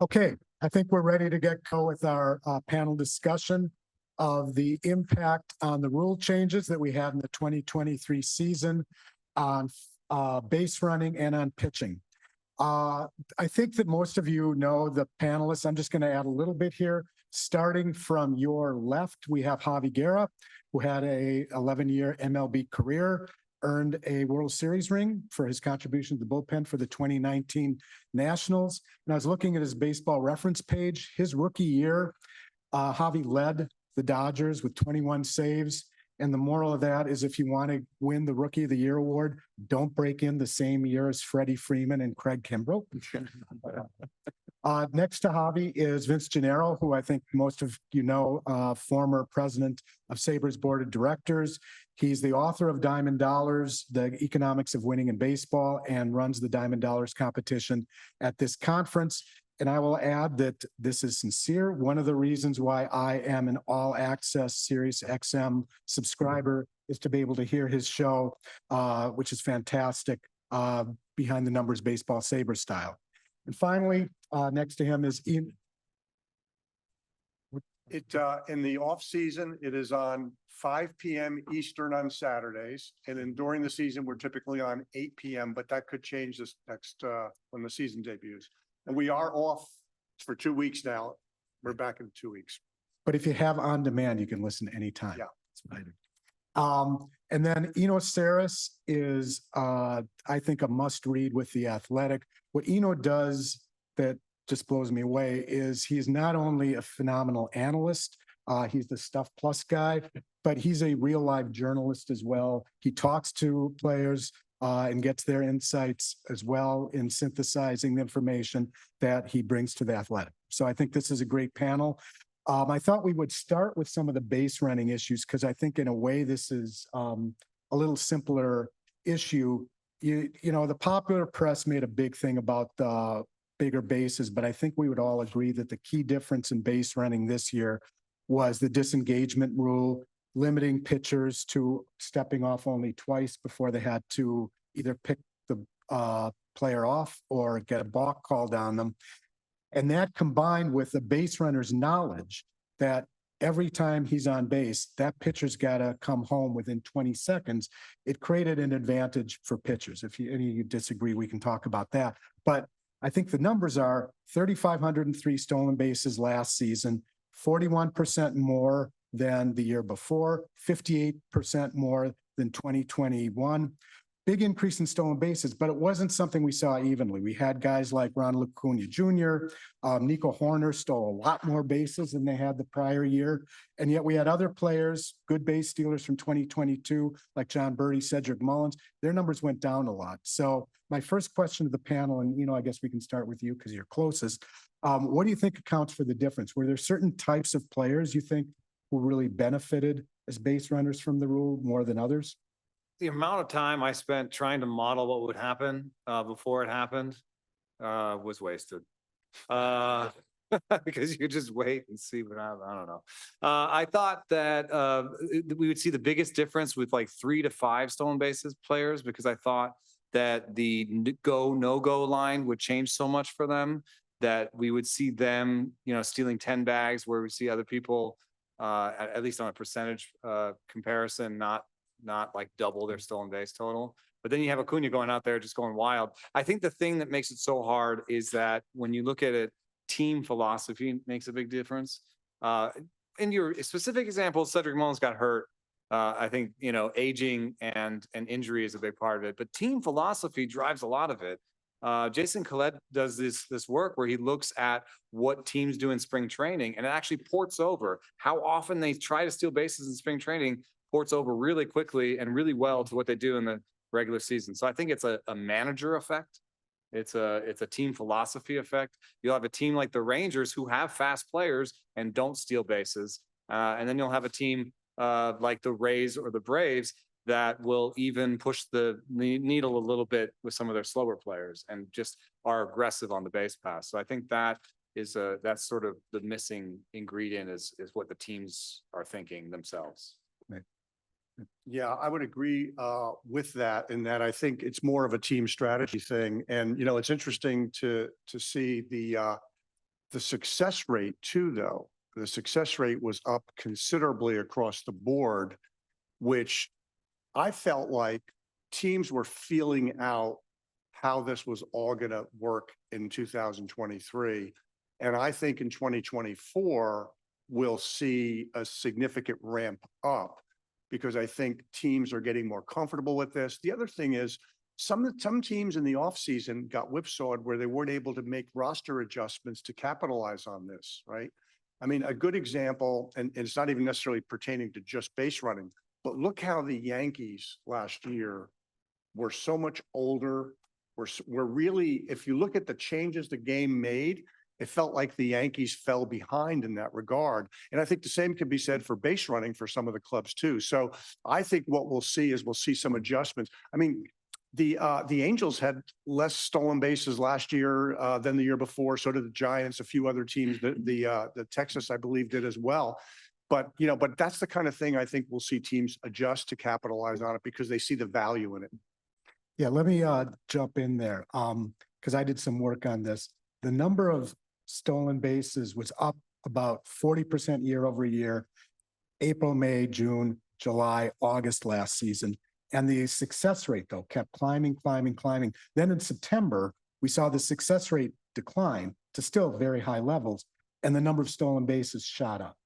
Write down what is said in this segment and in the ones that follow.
Okay, I think we're ready to go with our panel discussion of the impact on the rule changes that we had in the 2023 season on base running and on pitching. I think that most of you know the panelists. I'm just going to add a little bit here. Starting from your left, we have Javy Guerra, who had a 11-year MLB career, earned a World Series ring for his contribution to the bullpen for the 2019 Nationals. And I was looking at his baseball reference page. His rookie year, Javy led the Dodgers with 21 saves. And the moral of that is, if you want to win the Rookie of the Year award, don't break in the same year as Freddie Freeman and Craig Kimbrell. Next to Javy is Vince Gennaro, who I think most of you know, former president of SABR's Board of Directors. He's the author of Diamond Dollars, The Economics of Winning in Baseball, and runs the Diamond Dollars competition at this conference. And I will add that this is sincere. One of the reasons why I am an all access Sirius XM subscriber is to be able to hear his show, which is fantastic, Behind the Numbers Baseball SABR style. And finally, next to him is Eno. In the off season, it is on 5 p.m. Eastern on Saturdays. And then during the season, we're typically on 8 p.m., but that could change this next, when the season debuts. And we are off for 2 weeks now. We're back in 2 weeks. But if you have on demand, you can listen anytime. Yeah. That's what I do. And then Eno Sarris is, I think, a must read with The Athletic. What Eno does that just blows me away is he's not only a phenomenal analyst, he's the Stuff Plus guy, but he's a real live journalist as well. He talks to players and gets their insights as well in synthesizing the information that he brings to The Athletic. So I think this is a great panel. I thought we would start with some of the base running issues, because I think in a way this is a little simpler issue. You know, the popular press made a big thing about the bigger bases, but I think we would all agree that the key difference in base running this year was the disengagement rule, limiting pitchers to stepping off only twice before they had to either pick the player off or get a balk called on them. And that, combined with the base runner's knowledge that every time he's on base, that pitcher's got to come home within 20 seconds, it created an advantage for pitchers. If any of you disagree, we can talk about that. But I think the numbers are 3,503 stolen bases last season, 41% more than the year before, 58% more than 2021. Big increase in stolen bases, but it wasn't something we saw evenly. We had guys like Ronald Acuna Jr., Nico Horner stole a lot more bases than they had the prior year. And yet we had other players, good base stealers from 2022, like John Birdie, Cedric Mullins. Their numbers went down a lot. So my first question to the panel, and I guess we can start with you because you're closest. What do you think accounts for the difference? Were there certain types of players you think who really benefited as base runners from the rule more than others? The amount of time I spent trying to model what would happen before it happened was wasted. Because you just wait and see what happens. I don't know. I thought that we would see the biggest difference with like 3 to 5 stolen bases players, because I thought that the go, no-go line would change so much for them that we would see them, stealing 10 bags where we see other people, at least on a percentage comparison, not like double their stolen base total. But then you have Acuna going out there just going wild. I think the thing that makes it so hard is that when you look at it, team philosophy makes a big difference. In your specific example, Cedric Mullins got hurt. I think, aging and injury is a big part of it, but team philosophy drives a lot of it. Jason Collette does this work where he looks at what teams do in spring training, and it actually ports over how often they try to steal bases in spring training, ports over really quickly and really well to what they do in the regular season. So I think it's a manager effect. It's a team philosophy effect. You'll have a team like the Rangers who have fast players and don't steal bases. And then you'll have a team like the Rays or the Braves that will even push the needle a little bit with some of their slower players and just are aggressive on the base pass. So I think that is that's sort of the missing ingredient is what the teams are thinking themselves. Right. Yeah, I would agree with that, in that I think it's more of a team strategy thing. And, it's interesting to see The success rate too, though, the success rate was up considerably across the board, which I felt like teams were feeling out how this was all going to work in 2023. And I think in 2024, we'll see a significant ramp up because I think teams are getting more comfortable with this. The other thing is some teams in the offseason got whipsawed where they weren't able to make roster adjustments to capitalize on this, right? I mean, a good example, and it's not even necessarily pertaining to just base running, but look how the Yankees last year were so much older. We're really, if you look at the changes the game made, it felt like the Yankees fell behind in that regard. And I think the same could be said for base running for some of the clubs too. So I think what we'll see is we'll see some adjustments. I mean, the Angels had less stolen bases last year than the year before. So did the Giants, a few other teams. The Texas, I believe, did as well. But but that's the kind of thing I think we'll see teams adjust to capitalize on it because they see the value in it. Yeah, let me jump in there because I did some work on this. The number of stolen bases was up about 40% year over year, April, May, June, July, August last season. And the success rate, though, kept climbing. Then in September, we saw the success rate decline to still very high levels, and the number of stolen bases shot up.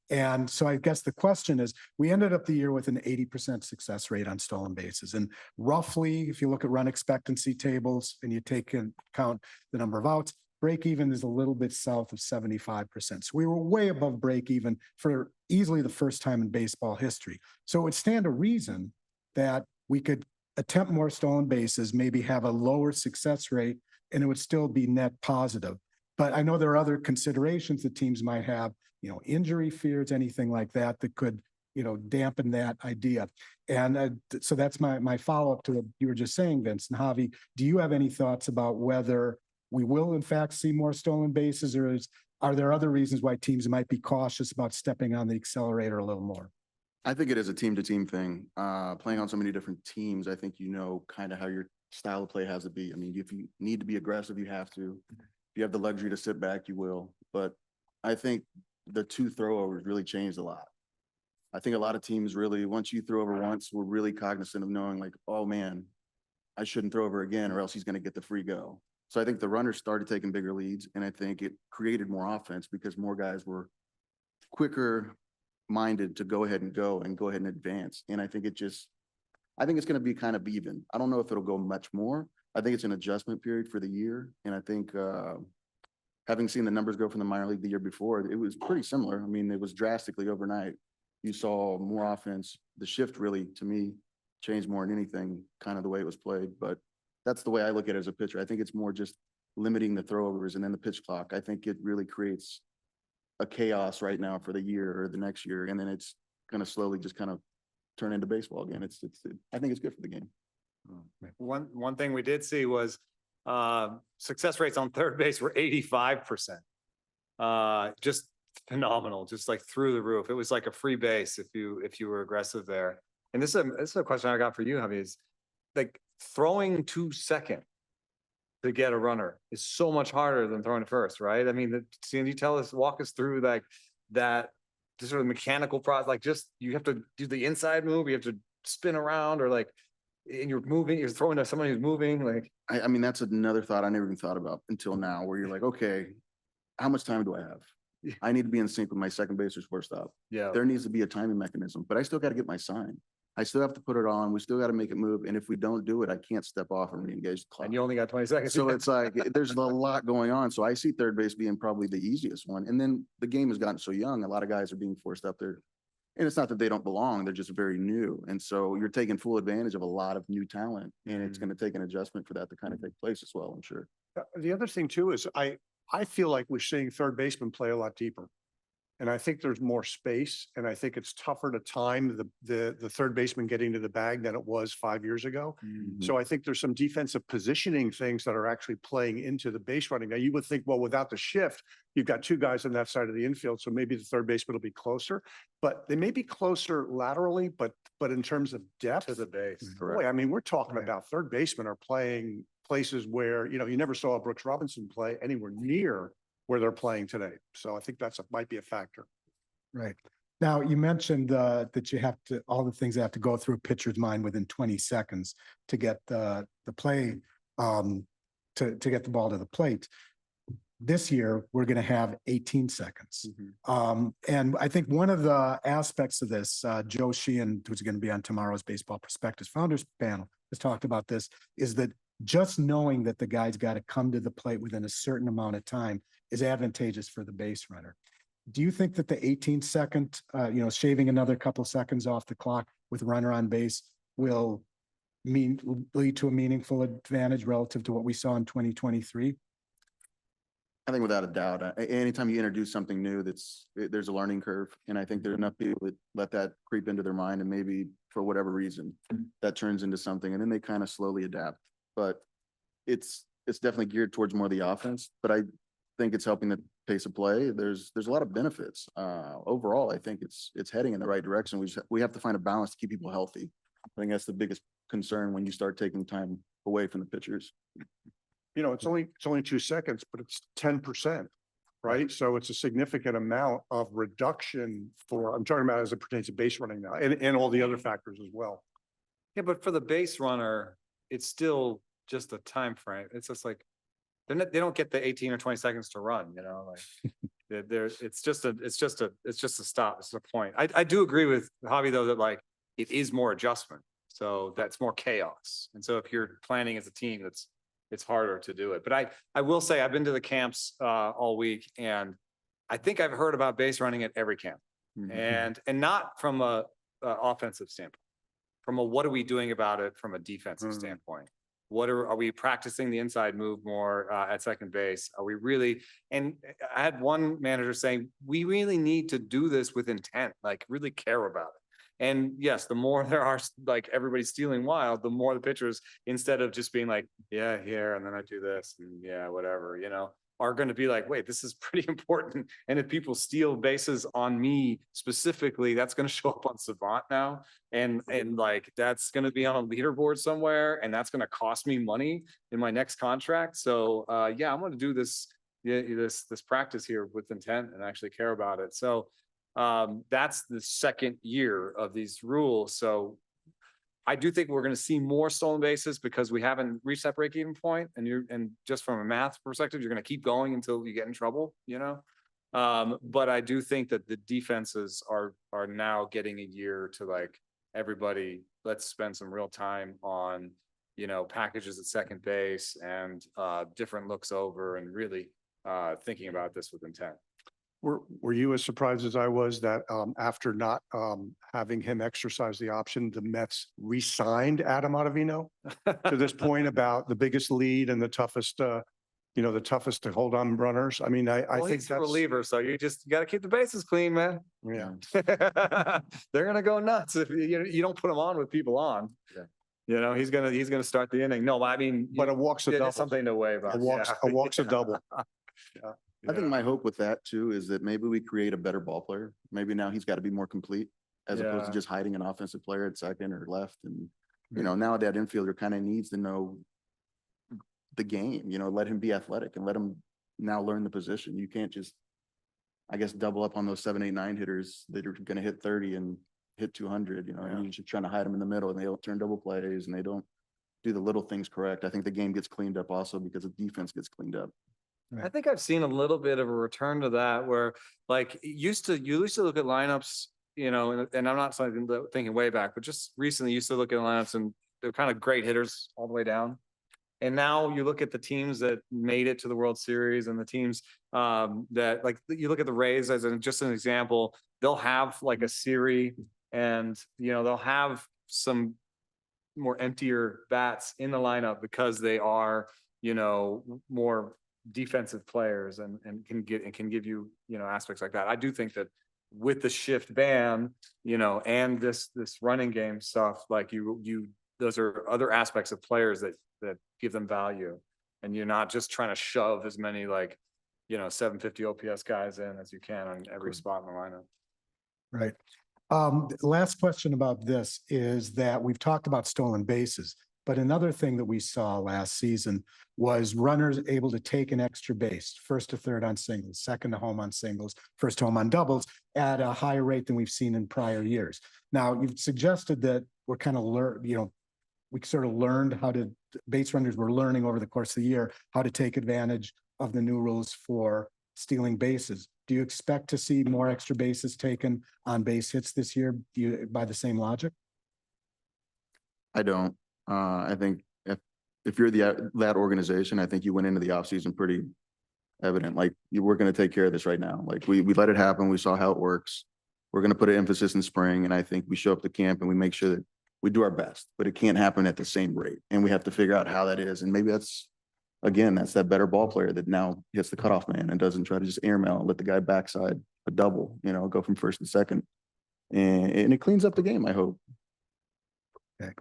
And so I guess the question is, we ended up the year with an 80% success rate on stolen bases. And roughly, if you look at run expectancy tables and you take into account the number of outs, break even is a little bit south of 75%. So we were way above break even for easily the first time in baseball history. So it would stand to reason that we could attempt more stolen bases, maybe have a lower success rate, and it would still be net positive. But I know there are other considerations that teams might have, injury fears, anything like that, that could, dampen that idea. And so that's my follow-up to what you were just saying, Vince. And Javy, do you have any thoughts about whether we will in fact see more stolen bases, or are there other reasons why teams might be cautious about stepping on the accelerator a little more? I think it is a team-to-team thing. Playing on so many different teams, I think kind of how your style of play has to be. I mean, if you need to be aggressive, you have to. If you have the luxury to sit back, you will. But I think the two throwovers really changed a lot. I think a lot of teams really, once you throw over once, were really cognizant of knowing like, oh man, I shouldn't throw over again or else he's going to get the free go. So I think the runners started taking bigger leads, and I think it created more offense because more guys were quicker minded to go ahead and advance. And I think it's going to be kind of even. I don't know if it'll go much more. I think it's an adjustment period for the year. And I think having seen the numbers go from the minor league the year before, it was pretty similar. I mean, it was drastically overnight. You saw more offense. The shift really, to me, changed more than anything, kind of the way it was played. But that's the way I look at it as a pitcher. I think it's more just limiting the throwovers and then the pitch clock. I think it really creates a chaos right now for the year or the next year, and then it's going to slowly just kind of turn into baseball again. I think it's good for the game. One thing we did see was success rates on third base were 85%. Just phenomenal, just like through the roof. It was like a free base if you were aggressive there. And this is a question I got for you, Javy, is like throwing to second to get a runner is so much harder than throwing to first, right? I mean, can you walk us through like that sort of mechanical process? Like just, you have to do the inside move, you have to spin around, or like, and you're throwing to somebody who's moving. Like, I mean, that's another thought I never even thought about until now, where you're like, okay, how much time do I have? I need to be in sync with my second base or shortstop. yeah, There needs to be a timing mechanism, but I still got to get my sign. I still have to put it on. We still got to make it move. And if we don't do it, I can't step off and re-engage the clock. and you only got 20 seconds. So it's like, there's a lot going on. So I see third base being probably the easiest one. And then the game has gotten so young, a lot of guys are being forced up there. And it's not that they don't belong, they're just very new. And so you're taking full advantage of a lot of new talent, and it's going to take an adjustment for that to kind of take place as well, I'm sure. The other thing too is I feel like we're seeing third baseman play a lot deeper. And I think there's more space, and I think it's tougher to time the third baseman getting to the bag than it was 5 years ago. Mm-hmm. So I think there's some defensive positioning things that are actually playing into the base running. Now you would think, well, without the shift, you've got two guys on that side of the infield, so maybe the third baseman will be closer, but they may be closer laterally, but in terms of depth to the base. boy, I mean, we're talking about third basemen are playing places where, you never saw Brooks Robinson play anywhere near where they're playing today. So I think might be a factor. Right. Now, you mentioned that you have to, all the things that have to go through a pitcher's mind within 20 seconds to get the play, to get the ball to the plate. This year, we're going to have 18 seconds. And I think one of the aspects of this, Joe Sheehan, who's going to be on tomorrow's Baseball Prospectus Founders panel, has talked about this, is that just knowing that the guy's got to come to the plate within a certain amount of time is advantageous for the base runner. Do you think that the 18-second, shaving another couple seconds off the clock with runner on base will lead to a meaningful advantage relative to what we saw in 2023? I think without a doubt, anytime you introduce something new, there's a learning curve. And I think there are enough people that let that creep into their mind, and maybe for whatever reason that turns into something, and then they kind of slowly adapt. But it's definitely geared towards more of the offense, but I think it's helping the pace of play. There's a lot of benefits. Overall, I think it's heading in the right direction. We have to find a balance to keep people healthy. I think that's the biggest concern when you start taking time away from the pitchers. It's only 2 seconds, but it's 10%, right? So it's a significant amount of reduction I'm talking about as it pertains to base running now, and all the other factors as well. Yeah, but for the base runner, it's still just a time frame. It's just like, they don't get the 18 or 20 seconds to run, like it's just a stop. It's a point. I do agree with Javy though, that like, it is more adjustment. So that's more chaos. And so if you're planning as a team, it's harder to do it. But I will say I've been to the camps all week, and I think I've heard about base running at every camp, and not from a offensive standpoint, from a what are we doing about it from a defensive standpoint. What are we practicing the inside move more at second base? Are we really? And I had one manager saying, we really need to do this with intent, like really care about it. And yes, the more there are like everybody stealing wild, the more the pitchers, instead of just being like, yeah, here, and then I do this, and yeah, whatever, are going to be like, wait, this is pretty important. And if people steal bases on me specifically, that's going to show up on Savant now. And like, that's going to be on a leaderboard somewhere, and that's going to cost me money in my next contract. So yeah, I'm going to do this practice here with intent and actually care about it. So that's the second year of these rules. So I do think we're going to see more stolen bases because we haven't reached that break-even point. And just from a math perspective, you're going to keep going until you get in trouble, But I do think that the defenses are now getting a year to like, everybody, let's spend some real time on, packages at second base and different looks over, and really thinking about this with intent. Were you as surprised as I was that after not having him exercise the option, the Mets re-signed Adam Ottavino to this point about the biggest lead and the toughest to hold on runners? I mean, I think he's a that's reliever, so you got to keep the bases clean, man. Yeah. They're gonna go nuts if you don't put them on with people on. Yeah. He's gonna start the inning. No, I mean, but a walk's a double. Something to worry about. A walk's a double. Yeah. I think my hope with that too is that maybe we create a better ball player. Maybe now he's got to be more complete as opposed to just hiding an offensive player at second or left. And, now that infielder kind of needs to know the game, let him be athletic and let him now learn the position. You can't just, I guess, double up on those 7, 8, 9 hitters that are going to hit 30 and hit 200, and you're just trying to hide them in the middle, and they don't turn double plays and they don't do the little things correct. I think the game gets cleaned up also because the defense gets cleaned up. I think I've seen a little bit of a return to that where like you used to look at lineups, and I'm not thinking way back, but just recently used to look at lineups and they're kind of great hitters all the way down. And now you look at the teams that made it to the World Series and the teams that like you look at the Rays as just an example, they'll have like a series and, they'll have some more emptier bats in the lineup because they are, more defensive players and can give you, aspects like that. I do think that with the shift ban, and this running game stuff, like those are other aspects of players that give them value, and you're not just trying to shove as many 750 OPS guys in as you can on every spot in the lineup. Right. Last question about this is that we've talked about stolen bases, But another thing that we saw last season was runners able to take an extra base, first to third on singles, second to home on singles, first to home on doubles at a higher rate than we've seen in prior years. Now, you've suggested that we're kind of we sort of learned how to, base runners were learning over the course of the year how to take advantage of the new rules for stealing bases. Do you expect to see more extra bases taken on base hits this year by the same logic? I don't. I think if you're that organization, I think you went into the offseason pretty evident. Like, we're going to take care of this right now. Like, we let it happen. We saw how it works. We're going to put an emphasis in spring, and I think we show up to camp and we make sure that we do our best, but it can't happen at the same rate. And we have to figure out how that is. And maybe that's that better ball player that now hits the cutoff man and doesn't try to just airmail and let the guy backside a double, go from first to second. And it cleans up the game, I hope. Okay.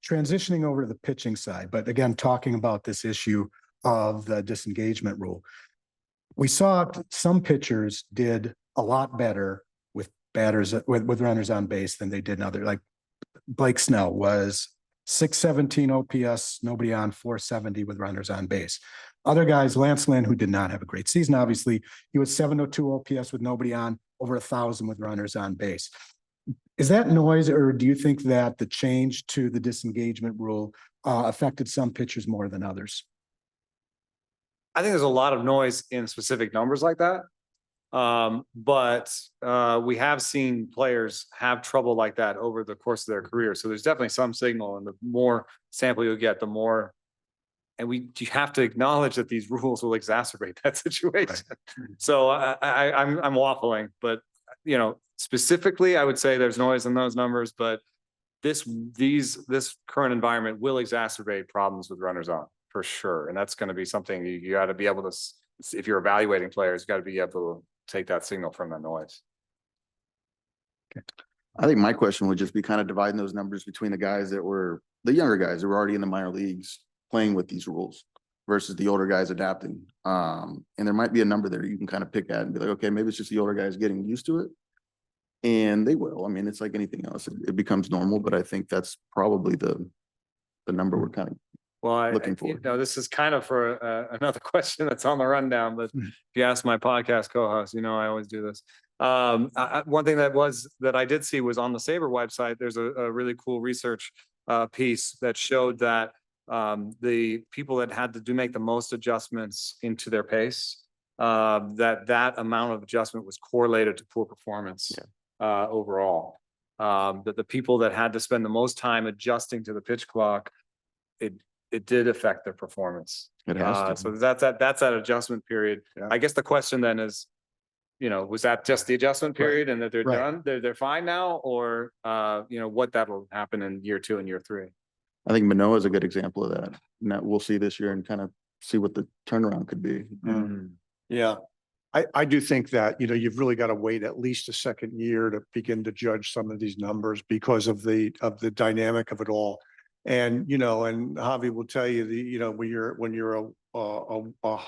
Transitioning over to the pitching side, but again, talking about this issue of the disengagement rule. We saw some pitchers did a lot better with batters, with runners on base than they did in other, like Blake Snell was 617 OPS, nobody on, 470 with runners on base. Other guys, Lance Lynn, who did not have a great season, obviously, he was 702 OPS with nobody on, over 1,000 with runners on base. Is that noise, or do you think that the change to the disengagement rule affected some pitchers more than others? I think there's a lot of noise in specific numbers like that. But we have seen players have trouble like that over the course of their career. So there's definitely some signal, and the more sample you get, the more, and you have to acknowledge that these rules will exacerbate that situation. Right. So I'm waffling, but specifically, I would say there's noise in those numbers, but this current environment will exacerbate problems with runners on for sure. And that's going to be something you got to be able to, if you're evaluating players, you got to be able to take that signal from that noise. Okay. I think my question would just be kind of dividing those numbers between the younger guys that were already in the minor leagues playing with these rules versus the older guys adapting. And there might be a number there you can kind of pick at and be like, okay, maybe it's just the older guys getting used to it. And they will. I mean, it's like anything else. It becomes normal, but I think that's probably the number we're kind of looking for. This is kind of for another question that's on the rundown, but if you ask my podcast co-host, I always do this. One thing that I did see was on the SABR website, there's a really cool research piece that showed that the people that had to make the most adjustments into their pace, that amount of adjustment was correlated to poor performance. Yeah. Overall, that the people that had to spend the most time adjusting to the pitch clock, it did affect their performance. It has to. So that's that adjustment period. Yeah. I guess the question then is, was that just the adjustment period, right, and that they're done, they're fine now, or what that'll happen in year 2 and year 3? I think Manoah is a good example of that. And that we'll see this year and kind of see what the turnaround could be. Mm-hmm. Yeah. I do think that, you've really got to wait at least a second year to begin to judge some of these numbers because of the dynamic of it all. And, and Javy will tell you when you're a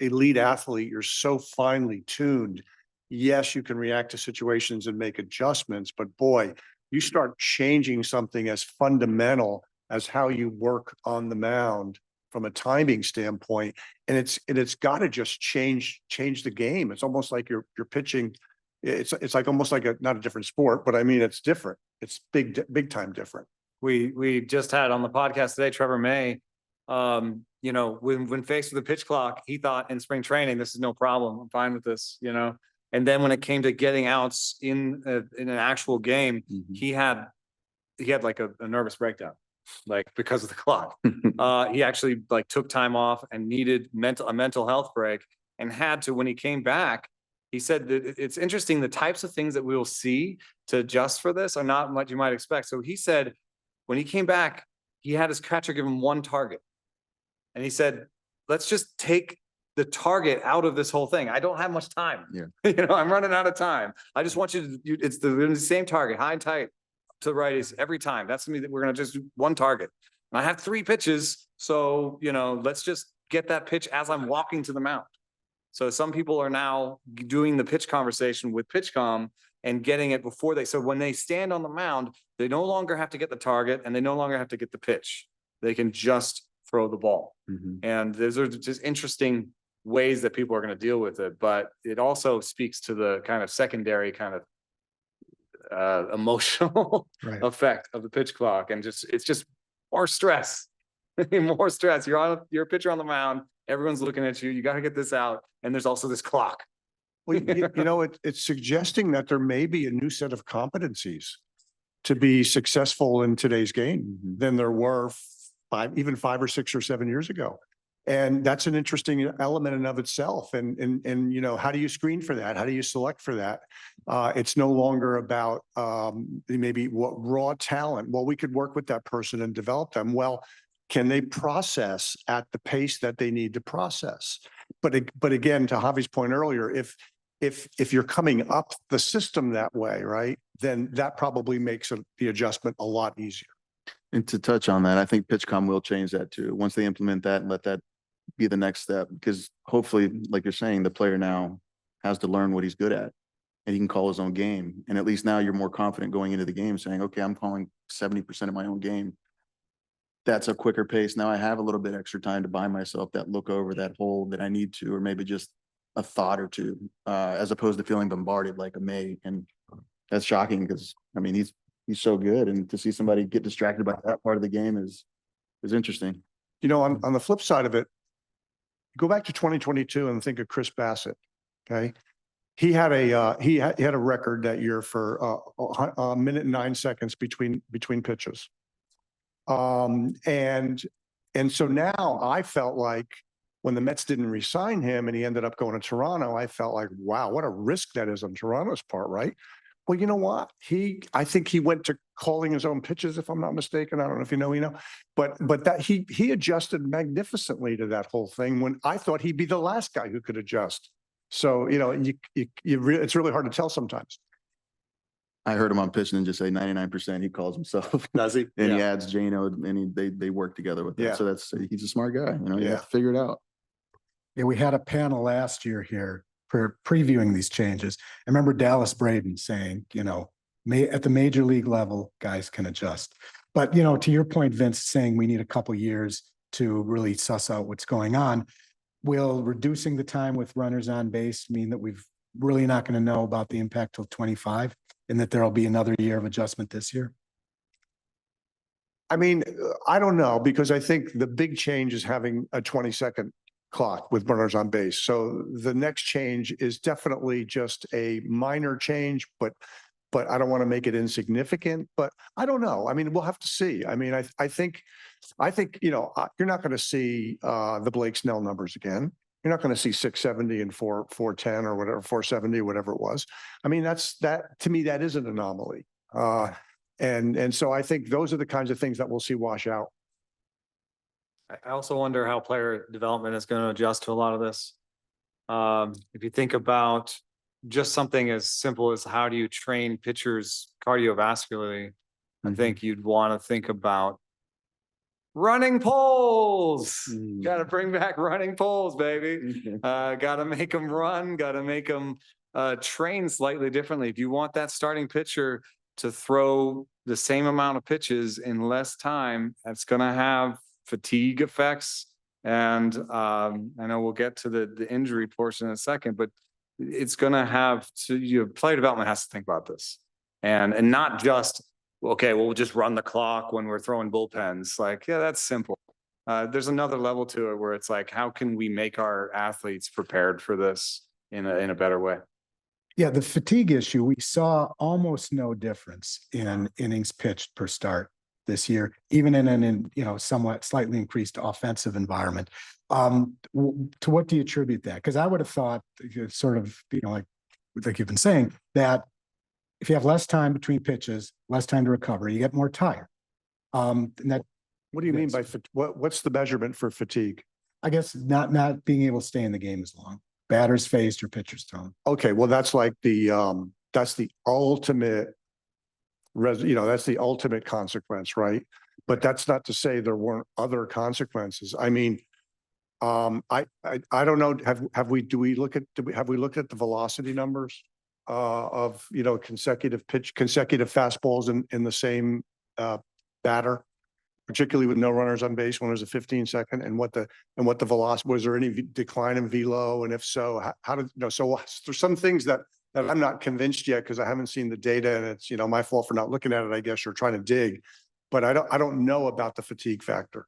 elite athlete, you're so finely tuned. Yes, you can react to situations and make adjustments, but boy, you start changing something as fundamental as how you work on the mound from a timing standpoint, and it's got to just change the game. It's almost like you're pitching. It's like almost like not a different sport, but I mean it's different. It's big time different. We just had on the podcast today Trevor May. When faced with a pitch clock, he thought in spring training this is no problem. I'm fine with this. And then when it came to getting outs in an actual game, mm-hmm, he had like a nervous breakdown. Because of the clock. He actually took time off and needed a mental health break, and had to, when he came back, he said that it's interesting, the types of things that we will see to adjust for this are not what you might expect. So he said when he came back, he had his catcher give him one target. And he said, let's just take the target out of this whole thing. I don't have much time. Yeah. I'm running out of time. I just want you to, it's the same target, high and tight to righties every time. That's something that we're going to just do one target. And I have 3 pitches. So, let's just get that pitch as I'm walking to the mound. So some people are now doing the pitch conversation with PitchCom and getting it before so when they stand on the mound, they no longer have to get the target and they no longer have to get the pitch. They can just throw the ball. And those are just interesting ways that people are going to deal with it. But it also speaks to the kind of secondary kind of emotional Right. effect of the pitch clock. And it's just more stress, more stress. You're a pitcher on the mound. Everyone's looking at you. You got to get this out. And there's also this clock. Well, you know, it's suggesting that there may be a new set of competencies to be successful in today's game than there were even 5 or 6 or 7 years ago. And that's an interesting element in of itself. And you know, how do you screen for that? How do you select for that? It's no longer about maybe what raw talent. Well, we could work with that person and develop them. Well, can they process at the pace that they need to process? But again, to Javi's point earlier, if you're coming up the system that way, right, then that probably makes the adjustment a lot easier. And to touch on that, I think PitchCom will change that too. Once they implement that and let that be the next step, because hopefully, like you're saying, the player now has to learn what he's good at and he can call his own game. And at least now you're more confident going into the game saying, okay, I'm calling 70% of my own game. That's a quicker pace. Now I have a little bit extra time to buy myself that look over that hole that I need to, or maybe just a thought or two, as opposed to feeling bombarded like a May. And that's shocking because, I mean, he's so good. And to see somebody get distracted by that part of the game is interesting. You know, on the flip side of it, go back to 2022 and think of Chris Bassett. Okay. He had a record that year for a minute and 9 seconds between pitches. And so now I felt like when the Mets didn't re-sign him and he ended up going to Toronto, I felt like, wow, what a risk that is on Toronto's part, right? Well, you know what? I think he went to calling his own pitches, if I'm not mistaken. I don't know if you know, but that he adjusted magnificently to that whole thing when I thought he'd be the last guy who could adjust. So, you know, it's really hard to tell sometimes. I heard him on pitching and just say 99% he calls himself. Does he? And he adds Gennaro and they work together with that. Yeah. So he's a smart guy. You know, you have to figure it out. Yeah, we had a panel last year here for previewing these changes. I remember Dallas Braden saying, you know, at the major league level, guys can adjust. But, you know, to your point, Vince, saying we need a couple years to really suss out what's going on. Will reducing the time with runners on base mean that we've really not going to know about the impact till 25 and that there'll be another year of adjustment this year? I mean, I don't know, because I think the big change is having a 20-second clock with runners on base. So the next change is definitely just a minor change, but I don't want to make it insignificant, but I don't know. I mean, we'll have to see. I mean, I think, you know, you're not going to see the Blake Snell numbers again. You're not going to see 670 and 410 or whatever, 470, whatever it was. I mean, that to me, that is an anomaly. And so I think those are the kinds of things that we'll see wash out. I also wonder how player development is going to adjust to a lot of this. If you think about just something as simple as how do you train pitchers cardiovascularly, I think you'd want to think about running poles. Got to bring back running poles, baby. Got to make them run, got to make them train slightly differently. If you want that starting pitcher to throw the same amount of pitches in less time, that's going to have fatigue effects. And I know we'll get to the injury portion in a second, but it's going to have to, player development has to think about this and not just, okay, well, we'll just run the clock when we're throwing bullpens. Like, yeah, that's simple. There's another level to it where it's like, how can we make our athletes prepared for this in a better way? Yeah, the fatigue issue, we saw almost no difference in innings pitched per start this year, even in an somewhat slightly increased offensive environment. To what do you attribute that? Because I would have thought, sort of, like you've been saying, that if you have less time between pitches, less time to recover, you get more tired. And that. What do you mean by what's the measurement for fatigue? I guess not being able to stay in the game as long. Batter's phased or pitcher's tone. Okay, well, that's like that's the ultimate. That's the ultimate consequence, right? But that's not to say there weren't other consequences. I mean, I don't know. Have we looked at the velocity numbers of, consecutive fastballs in the same batter, particularly with no runners on base when there's a 15-second, and what the velocity, was there any decline in velo? And if so, how did, so there's some things that I'm not convinced yet because I haven't seen the data, and it's, my fault for not looking at it, I guess, or trying to dig, but I don't know about the fatigue factor.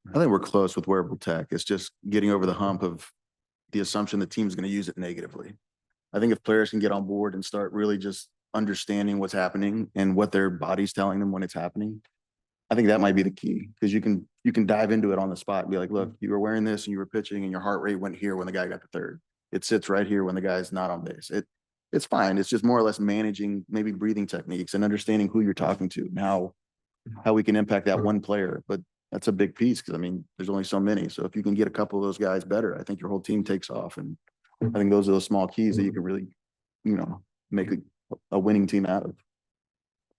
I think we're close with wearable tech. It's just getting over the hump of the assumption the team's going to use it negatively. I think if players can get on board and start really just understanding what's happening and what their body's telling them when it's happening, I think that might be the key, because you can dive into it on the spot and be like, look, you were wearing this and you were pitching and your heart rate went here when the guy got to third. It sits right here when the guy's not on base. It's fine. It's just more or less managing maybe breathing techniques and understanding who you're talking to and how we can impact that one player. But that's a big piece, because I mean, there's only so many. So if you can get a couple of those guys better, I think your whole team takes off. And I think those are those small keys that you can really, make a winning team out of.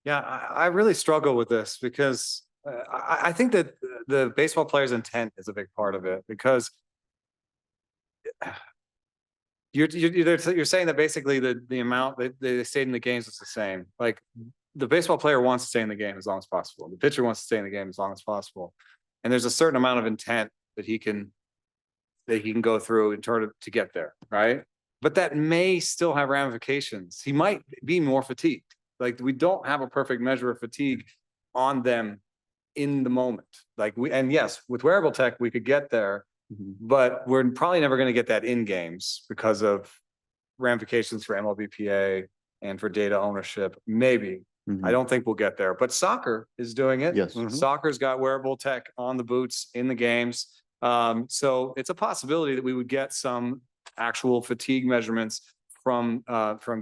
Yeah, I really struggle with this because I think that the baseball player's intent is a big part of it, because you're saying that basically the amount that they stayed in the games is the same. Like, the baseball player wants to stay in the game as long as possible. The pitcher wants to stay in the game as long as possible. And there's a certain amount of intent that he can go through in order to get there, right? But that may still have ramifications. He might be more fatigued. Like, we don't have a perfect measure of fatigue on them in the moment. And yes, with wearable tech, we could get there, but we're probably never going to get that in games because of ramifications for MLBPA and for data ownership. Maybe. I don't think we'll get there, but soccer is doing it. Yes. Soccer's got wearable tech on the boots in the games. So it's a possibility that we would get some actual fatigue measurements from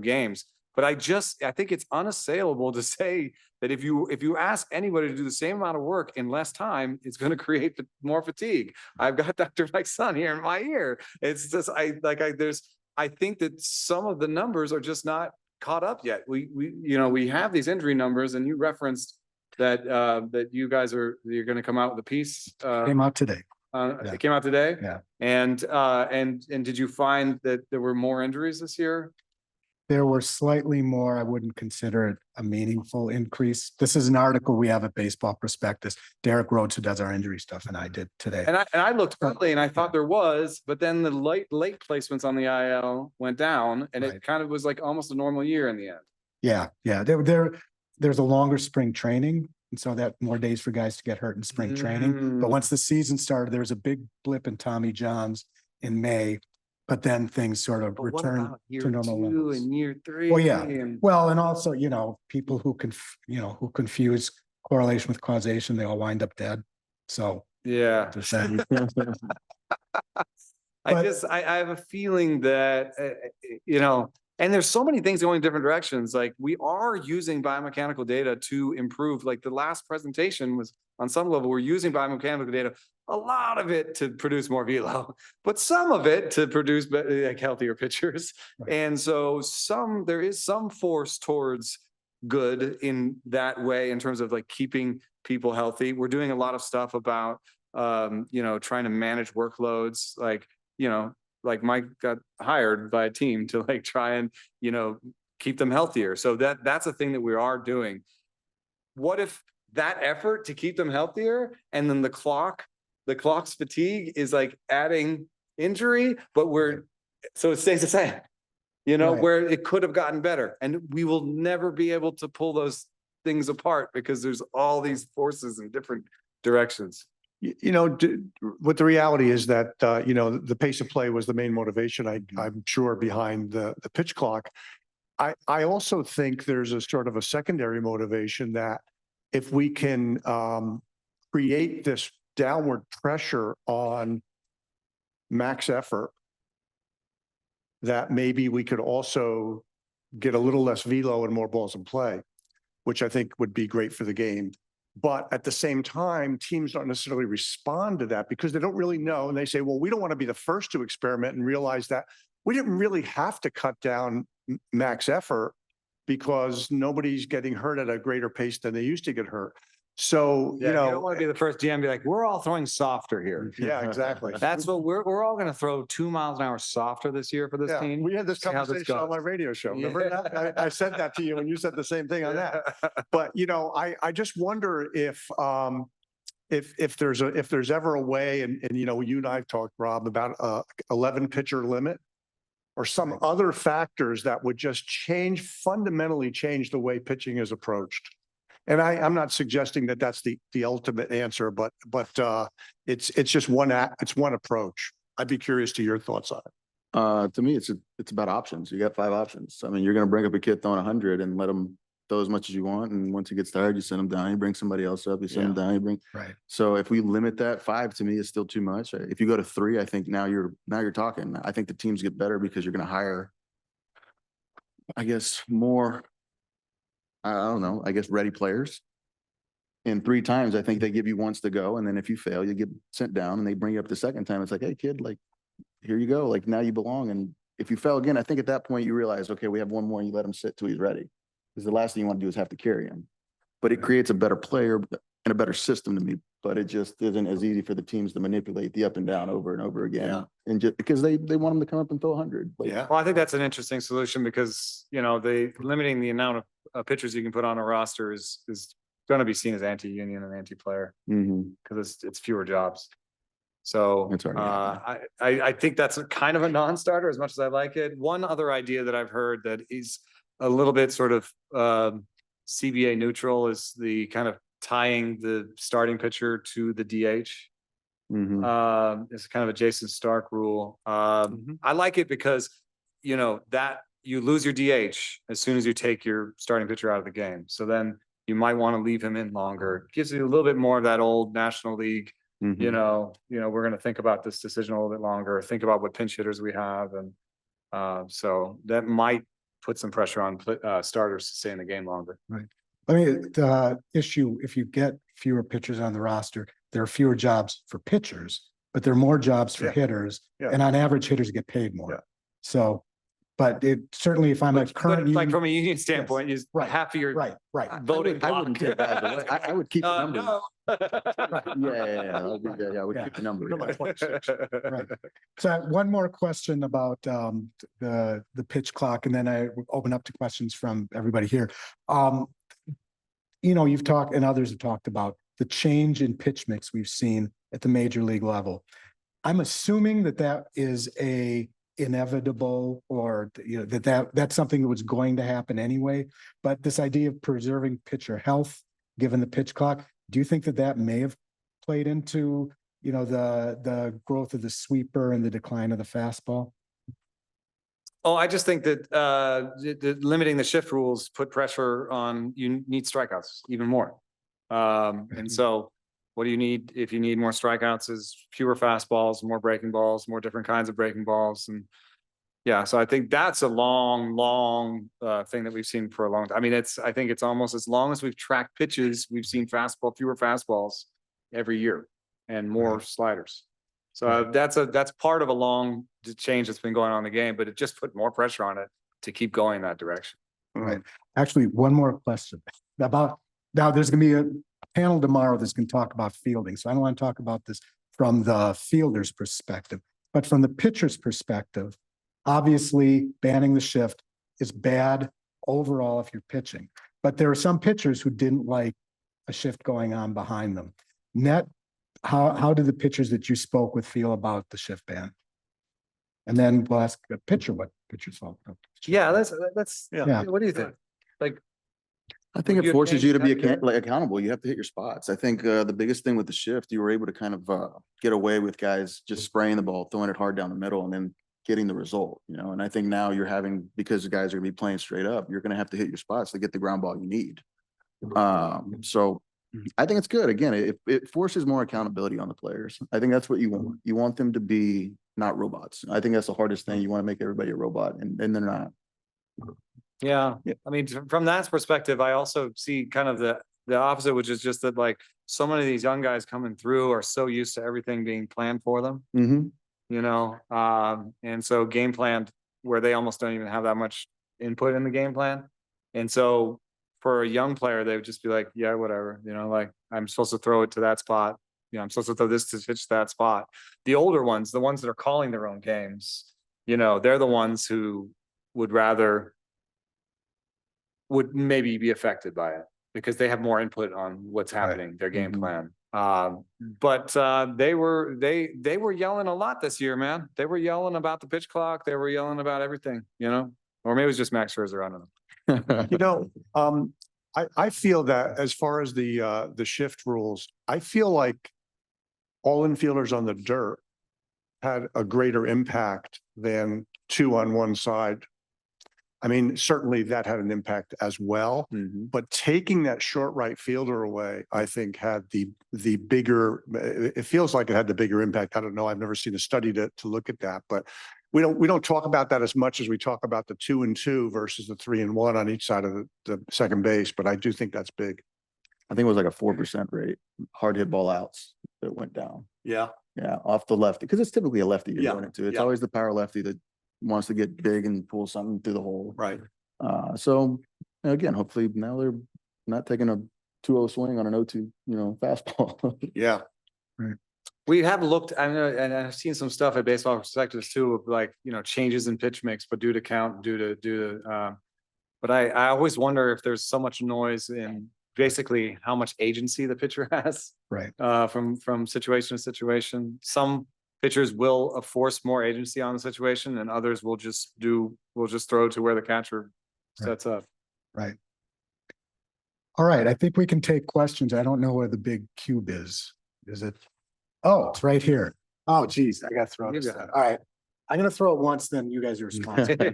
games. But I think it's unassailable to say that if you ask anybody to do the same amount of work in less time, it's going to create more fatigue. I've got Dr. Mike's son here in my ear. It's just, I think that some of the numbers are just not caught up yet. We have these injury numbers, and you referenced that you guys you're going to come out with a piece. Came out today. It came out today. Yeah. And did you find that there were more injuries this year? There were slightly more. I wouldn't consider it a meaningful increase. This is an article we have at Baseball Prospectus. Derek Rhodes, who does our injury stuff, and I did today. And I looked early and I thought there was, but then the late placements on the IL went down, and it kind of was like almost a normal year in the end. Yeah. There's a longer spring training, and so that more days for guys to get hurt in spring training. But once the season started, there was a big blip in Tommy John's in May. But then things sort of return to normal levels. And year 3. Oh, yeah. Well, and also, people who confuse correlation with causation, they all wind up dead. So yeah, I have a feeling that, and there's so many things going in different directions. Like, we are using biomechanical data to improve. Like, the last presentation was, on some level, we're using biomechanical data, a lot of it to produce more velo, but some of it to produce healthier pitchers. Right. And so there is some force towards good in that way, in terms of like keeping people healthy. We're doing a lot of stuff about, trying to manage workloads. Like Mike got hired by a team to try and, keep them healthier. So that's a thing that we are doing. What if that effort to keep them healthier, and then the clock's fatigue is adding injury, but so it stays the same, right, where it could have gotten better, and we will never be able to pull those things apart because there's all these forces in different directions. What the reality is that, the pace of play was the main motivation, I'm sure, behind the pitch clock. I also think there's a sort of a secondary motivation that if we can create this downward pressure on max effort, that maybe we could also get a little less velo and more balls in play, which I think would be great for the game. But at the same time, teams don't necessarily respond to that because they don't really know. And they say, well, we don't want to be the first to experiment and realize that we didn't really have to cut down max effort because nobody's getting hurt at a greater pace than they used to get hurt. So, Yeah, you you don't know, want to be the first GM, be like, we're all throwing softer here. yeah, exactly. That's what we're all gonna throw 2 miles an hour softer this year for this Yeah, team. we had this See how this conversation on goes. my radio show. Yeah. Remember that? I said that to you and you said the same thing on that. But, you know, I just wonder if there's ever a way, and, you know, you and I have talked, Rob, about 11 pitcher limit or some other factors that would just fundamentally change the way pitching is approached. And I'm not suggesting that that's the ultimate answer, but it's just one approach. I'd be curious to your thoughts on it. To me, it's about options. You got 5 options. I mean, you're going to bring up a kid throwing 100 and let him throw as much as you want. And once he gets tired, you send him down. You bring somebody else up. You send him down. You bring. Right. So if we limit that, 5 to me is still too much. If you go to 3, I think now you're talking. I think the teams get better because you're going to hire, I guess, more. I don't know. I guess ready players. And 3 times, I think they give you once to go, and then if you fail, you get sent down, and they bring you up the second time. It's like, hey, kid, like, here you go. Like, now you belong. And if you fail again, I think at that point you realize, okay, we have one more, and you let him sit till he's ready. Because the last thing you want to do is have to carry him. But it creates a better player and a better system to me. But it just isn't as easy for the teams to manipulate the up and down over and over again. Yeah. And just because they want them to come up and throw 100. Like, Yeah. Well, I think that's an interesting solution because, you know, limiting the amount of pitchers you can put on a roster is going to be seen as anti-union and anti-player because it's fewer jobs. So That's already happening. I think that's a kind of a non-starter as much as I like it. One other idea that I've heard that is a little bit sort of CBA neutral is the kind of tying the starting pitcher to the DH. It's kind of a Jason Stark rule. I like it because, you know, that you lose your DH as soon as you take your starting pitcher out of the game. So then you might want to leave him in longer. Gives you a little bit more of that old National League, you know, we're going to think about this decision a little bit longer, think about what pinch hitters we have. And so that might put some pressure on starters to stay in the game longer. Right. I mean, the issue, if you get fewer pitchers on the roster, there are fewer jobs for pitchers, but there are more jobs for hitters. Yeah. And on average, hitters get paid more. Yeah. So, but it certainly, if I'm a current But like union, from a union standpoint, is Right. half of your right. voting. I wouldn't take that away. I would keep the number. No. Yeah. I would keep the number. You're like 26. Right. So I have one more question about the pitch clock, and then I will open up to questions from everybody here. You know, you've talked and others have talked about the change in pitch mix we've seen at the major league level. I'm assuming that is a inevitable, or you know that's something that was going to happen anyway. But this idea of preserving pitcher health, given the pitch clock, do you think that may have played into, you know, the growth of the sweeper and the decline of the fastball? Oh, I just think that limiting the shift rules put pressure on, you need strikeouts even more. And so what do you need if you need more strikeouts is fewer fastballs, more breaking balls, more different kinds of breaking balls. And yeah, so I think that's a long thing that we've seen for a long time. I mean, I think it's almost as long as we've tracked pitches, we've seen fewer fastballs every year and more sliders. So that's part of a long change that's been going on in the game, but it just put more pressure on it to keep going in that direction. Right. Actually, one more question about, now there's going to be a panel tomorrow that's going to talk about fielding. So I don't want to talk about this from the fielder's perspective, but from the pitcher's perspective, obviously banning the shift is bad overall if you're pitching, but there are some pitchers who didn't like a shift going on behind them. Net, how do the pitchers that you spoke with feel about the shift ban? And then we'll ask a pitcher what pitchers felt. Yeah, let's Yeah. What do you think? Like, I think Would it you forces change you to be that here? accountable. You have to hit your spots. I think the biggest thing with the shift, you were able to kind of get away with guys just spraying the ball, throwing it hard down the middle, and then getting the result, you know. And I think now you're having, because the guys are gonna be playing straight up, you're gonna have to hit your spots to get the ground ball you need. So I think it's good. Again, it forces more accountability on the players. I think that's what you want. You want them to be not robots. I think that's the hardest thing. You want to make everybody a robot, and they're not. yeah, I mean, from that perspective, I also see kind of the opposite, which is just that like so many of these young guys coming through are so used to everything being planned for them, you know, and so game plan where they almost don't even have that much input in the game plan. And so for a young player, they would just be like, yeah, whatever, like I'm supposed to throw it to that spot. I'm supposed to throw this to pitch to that spot. The older ones, the ones that are calling their own games, they're the ones who would maybe be affected by it because they have more input on what's happening, their game plan. But they were yelling a lot this year, man. They were yelling about the pitch clock. They were yelling about everything, or maybe it was just Max Scherzer. I don't know. I feel that as far as the shift rules, I feel like all infielders on the dirt had a greater impact than 2 on one side. I mean, certainly that had an impact as well, but taking that short right fielder away, I think had the bigger, it feels like it had the bigger impact. I don't know. I've never seen a study to look at that, but we don't talk about that as much as we talk about the 2 and 2 versus the 3 and 1 on each side of the second base. But I do think that's big. I think it was like a 4% rate, hard hit ball outs that went down. Yeah. Yeah, off the lefty, because it's typically a lefty you're Yeah, doing it to. It's yeah. always the power lefty that wants to get big and pull something through the hole. Right. So again, hopefully now they're not taking a 2-0 swing on an 0-2, fastball. Yeah. We have looked, I know, and I've seen some stuff at Baseball Prospectus too, of like, changes in pitch mix, but due to count, but I always wonder if there's so much noise in basically how much agency the pitcher has. Right. From situation to situation. Some pitchers will force more agency on the situation and others will just throw to where the catcher sets up. Right. All right. I think we can take questions. I don't know where the big cube is. Is it? Oh, it's right here. Oh, geez. I got to throw this. got it. All right. I'm going to throw it once, then you guys are responsible.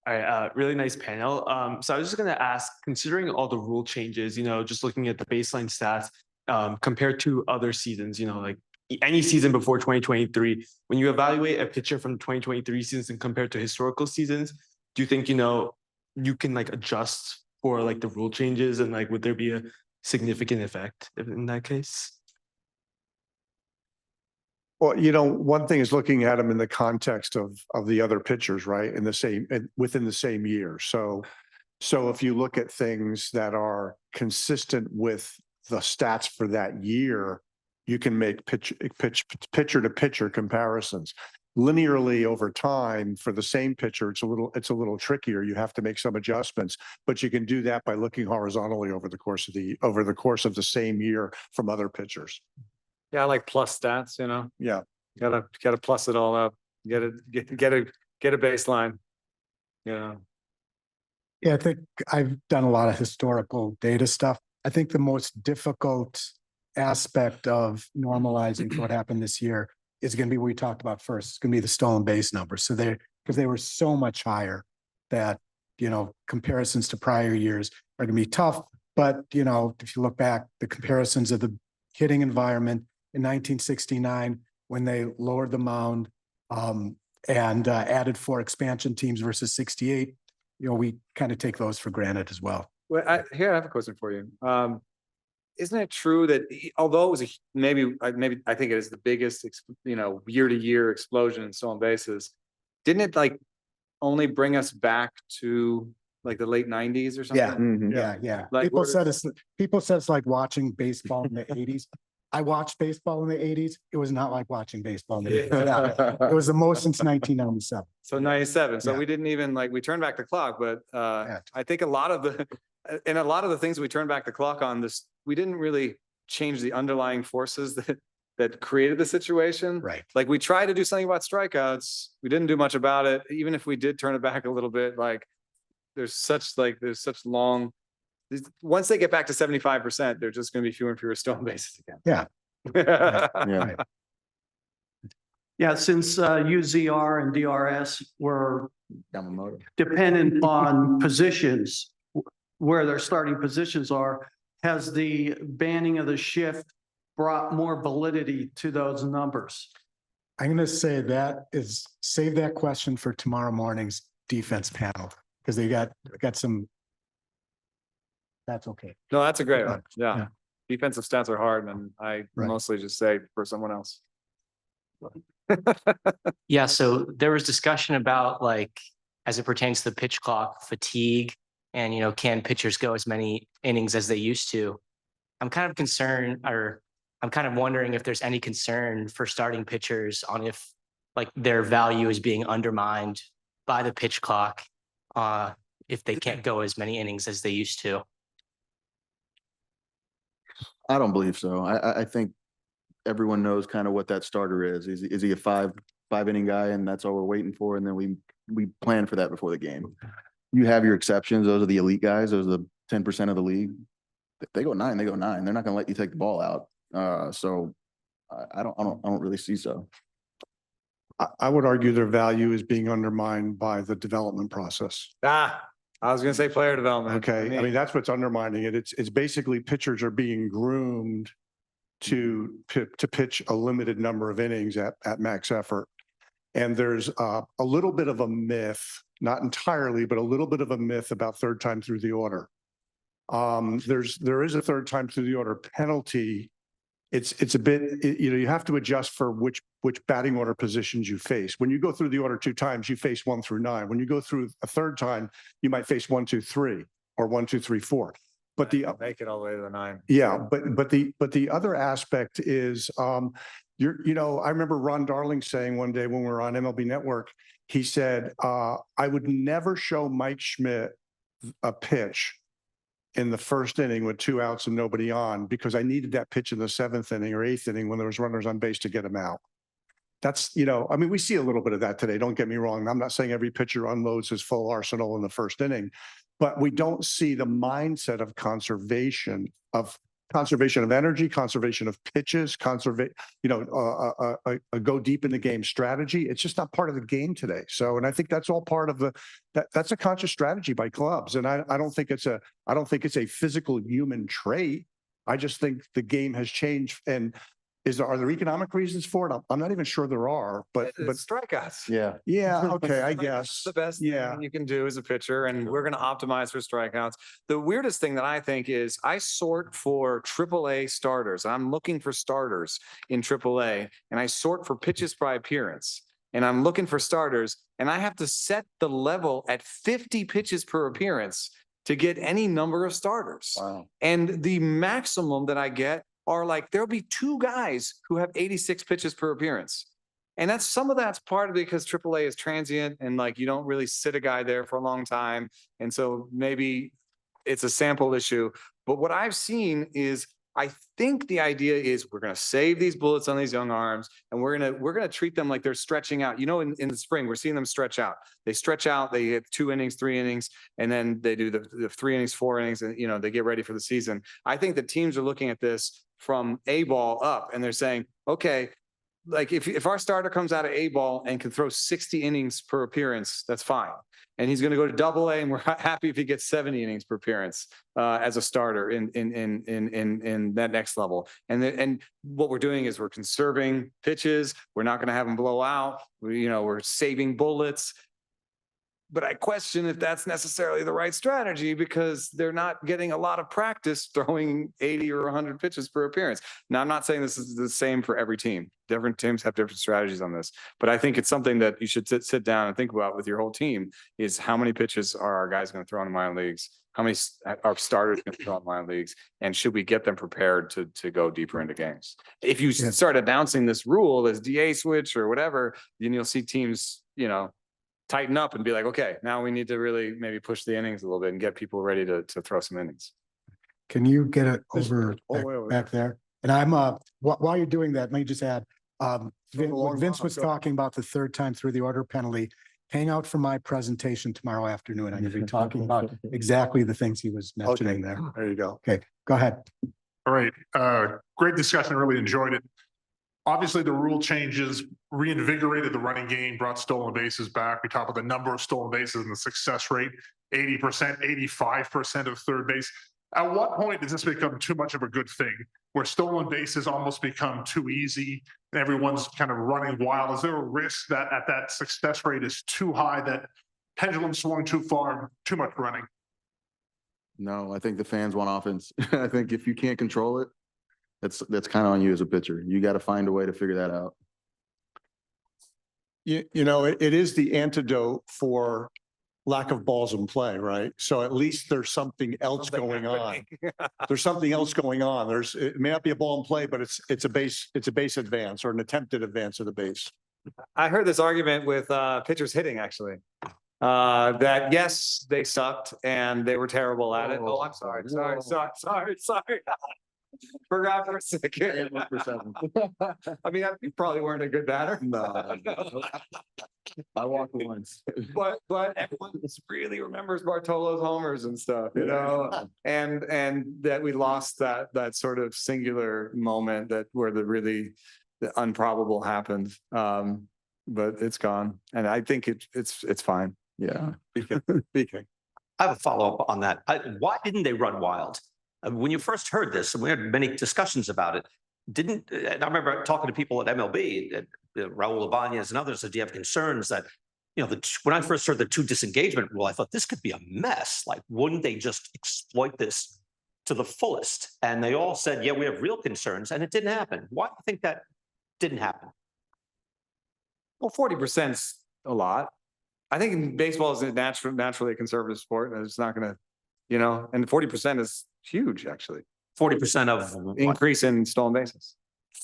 All right, really nice panel. So I was just going to ask, considering all the rule changes, just looking at the baseline stats compared to other seasons, like any season before 2023, when you evaluate a pitcher from 2023 seasons and compared to historical seasons, do you think, you can like adjust for like the rule changes and like, would there be a significant effect in that case? Well, one thing is looking at them in the context of the other pitchers, right? Within the same year. So if you look at things that are consistent with the stats for that year, you can make pitcher to pitcher comparisons. Linearly over time for the same pitcher, it's a little trickier. You have to make some adjustments, but you can do that by looking horizontally over the course of the same year from other pitchers. Yeah, I like plus stats, Yeah. Gotta plus it all up. Get a baseline. Yeah. Yeah, I think I've done a lot of historical data stuff. I think the most difficult aspect of normalizing what happened this year is going to be what we talked about first. It's going to be the stolen base numbers. So because they were so much higher that, comparisons to prior years are going to be tough. But, if you look back, the comparisons of the hitting environment in 1969, when they lowered the mound and added 4 expansion teams versus 68, we kind of take those for granted as well. Well, I have a question for you. Isn't it true that although it was maybe I think it is the biggest, year-to-year explosion in stolen bases, didn't it like only bring us back to like the late 90s or something? Yeah. Like, People said it's like watching baseball in the 80s. I watched baseball in the 80s. It was not like watching baseball in the 80s. It was the most since 1997. So 97. So Yeah. we didn't even we turned back the clock, but I think a lot of the things we turned back the clock on this, we didn't really change the underlying forces that created the situation. Right. Like we tried to do something about strikeouts. We didn't do much about it. Even if we did turn it back a little bit, there's such long. Once they get back to 75%, they're just going to be fewer and fewer stolen bases again. Yeah. Yeah. Yeah, since UZR and DRS were Yamamoto. dependent on positions, where their starting positions are, has the banning of the shift brought more validity to those numbers? I'm going to say save that question for tomorrow morning's defense panel because they got some. That's okay. No, that's a great one. Yeah. Yeah. Defensive stats are hard, and I Right. mostly just say for someone else. Yeah, so there was discussion about like as it pertains to the pitch clock, fatigue, and, can pitchers go as many innings as they used to? I'm kind of concerned, or I'm kind of wondering if there's any concern for starting pitchers on if like their value is being undermined by the pitch clock, if they can't go as many innings as they used to. I don't believe so. I think everyone knows kind of what that starter is. Is he a five inning guy, and that's all we're waiting for? And then we plan for that before the game. You have your exceptions. Those are the elite guys. Those are the 10% of the league. If they go 9, they go 9. They're not going to let you take the ball out. So I don't really see so. I would argue their value is being undermined by the development process. I was going to say player development. Okay, I mean, that's what's undermining it. It's basically pitchers are being groomed to pitch a limited number of innings at max effort. And there's a little bit of a myth, not entirely, but a little bit of a myth about third time through the order. There is a third time through the order penalty. It's a bit, you have to adjust for which batting order positions you face. When you go through the order 2 times, you face 1 through 9. When you go through a third time, you might face 1, 2, 3 or 1, 2, 3, 4. But make it all the way to the 9. Yeah, but the other aspect is, I remember Ron Darling saying one day when we were on MLB Network, he said, I would never show Mike Schmidt a pitch in the first inning with 2 outs and nobody on, because I needed that pitch in the 7th inning or 8th inning when there was runners on base to get him out. That's, I mean, we see a little bit of that today. Don't get me wrong. I'm not saying every pitcher unloads his full arsenal in the first inning, but we don't see the mindset of conservation of energy, conservation of pitches, a go deep in the game strategy. It's just not part of the game today. So, and I think that's all part of that's a conscious strategy by clubs. And I don't think it's a physical human trait. I just think the game has changed. And are there economic reasons for it? I'm not even sure there are, but strikeouts. Yeah. Okay. I guess That's the best thing you can do as a pitcher, and we're going to optimize for strikeouts. The weirdest thing that I think is I sort for AAA starters. I'm looking for starters in AAA, and I sort for pitches by appearance, and I'm looking for starters, and I have to set the level at 50 pitches per appearance to get any number of starters. Wow. And the maximum that I get are like, there'll be 2 guys who have 86 pitches per appearance. And some of that's part of it because AAA is transient and like, you don't really sit a guy there for a long time. And so maybe it's a sample issue. But what I've seen is, I think the idea is we're going to save these bullets on these young arms, and we're going to treat them like they're stretching out. In the spring, we're seeing them stretch out. They stretch out, they have 2 innings, 3 innings, and then they do the 3 innings, 4 innings, and they get ready for the season. I think the teams are looking at this from A ball up, and they're saying, okay, like if our starter comes out of A ball and can throw 60 innings per appearance, that's fine. And he's going to go to AA, and we're happy if he gets 70 innings per appearance as a starter in that next level. And what we're doing is we're conserving pitches. We're not going to have them blow out. We're saving bullets. But I question if that's necessarily the right strategy, because they're not getting a lot of practice throwing 80 or 100 pitches per appearance. Now, I'm not saying this is the same for every team. Different teams have different strategies on this, but I think it's something that you should sit down and think about with your whole team, is how many pitches are our guys going to throw in the minor leagues? How many are starters going to throw in the minor leagues? And should we get them prepared to go deeper into games? If you start announcing this rule as DA switch or whatever, then you'll see teams, tighten up and be like, okay, now we need to really maybe push the innings a little bit and get people ready to throw some innings. Can you get it over back there? And I'm while you're doing that, let me just add, when Vince was talking about the third time through the order penalty, hang out for my presentation tomorrow afternoon. I'm going to be talking about exactly the things he was mentioning there. There you go. Okay, go ahead. All right. Great discussion. Really enjoyed it. Obviously, the rule changes reinvigorated the running game, brought stolen bases back. We talked about the number of stolen bases and the success rate, 80%, 85% of third base. At what point does this become too much of a good thing, where stolen bases almost become too easy and everyone's kind of running wild? Is there a risk that at that success rate is too high, that pendulum swung too far, too much running? No, I think the fans want offense. I think if you can't control it, that's kind of on you as a pitcher. You got to find a way to figure that out. It is the antidote for lack of balls in play, right? So at least there's something else going on. There's something else going on. It may not be a ball in play, but it's a base advance or an attempted advance of the base. I heard this argument with pitchers hitting actually. That yes, they sucked and they were terrible at it. Oh, I'm sorry. Forgot for a second. I mean, you probably weren't a good batter. No. I walked once. But everyone really remembers Bartolo's homers and stuff, you know, and that we lost that sort of singular moment where the improbable happened. But it's gone, and I think it's fine. Yeah. Speaking. I have a follow-up on that. Why didn't they run wild? When you first heard this, and we had many discussions about it, and I remember talking to people at MLB, Raul Ibanez and others said, do you have concerns that, you know, when I first heard the 2 disengagement rule, I thought this could be a mess. Like, wouldn't they just exploit this to the fullest? And they all said, yeah, we have real concerns, and it didn't happen. Why do you think that didn't happen? Well, 40%'s a lot. I think baseball is naturally a conservative sport, and it's not going to, you know, and 40% is huge, actually. 40% of what? Increase in stolen bases.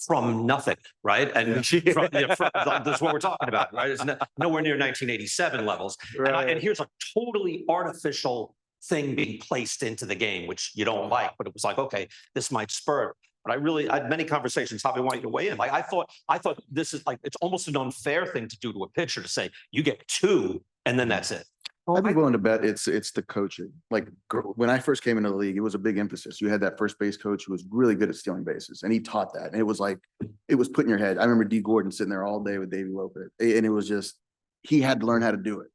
From nothing, right? And that's what we're talking about, right? It's nowhere near 1987 levels. Right. And here's a totally artificial thing being placed into the game, which you don't like, but it was like, okay, this might spur it. But I had many conversations. How I want you to weigh in. Like I thought this is like, it's almost an unfair thing to do to a pitcher to say you get 2 and then that's it. I'd be willing to bet it's the coaching. Like when I first came into the league, it was a big emphasis. You had that first base coach who was really good at stealing bases, and he taught that. And it was like, it was put in your head. I remember D. Gordon sitting there all day with Davey Lopez, and it was just, he had to learn how to do it.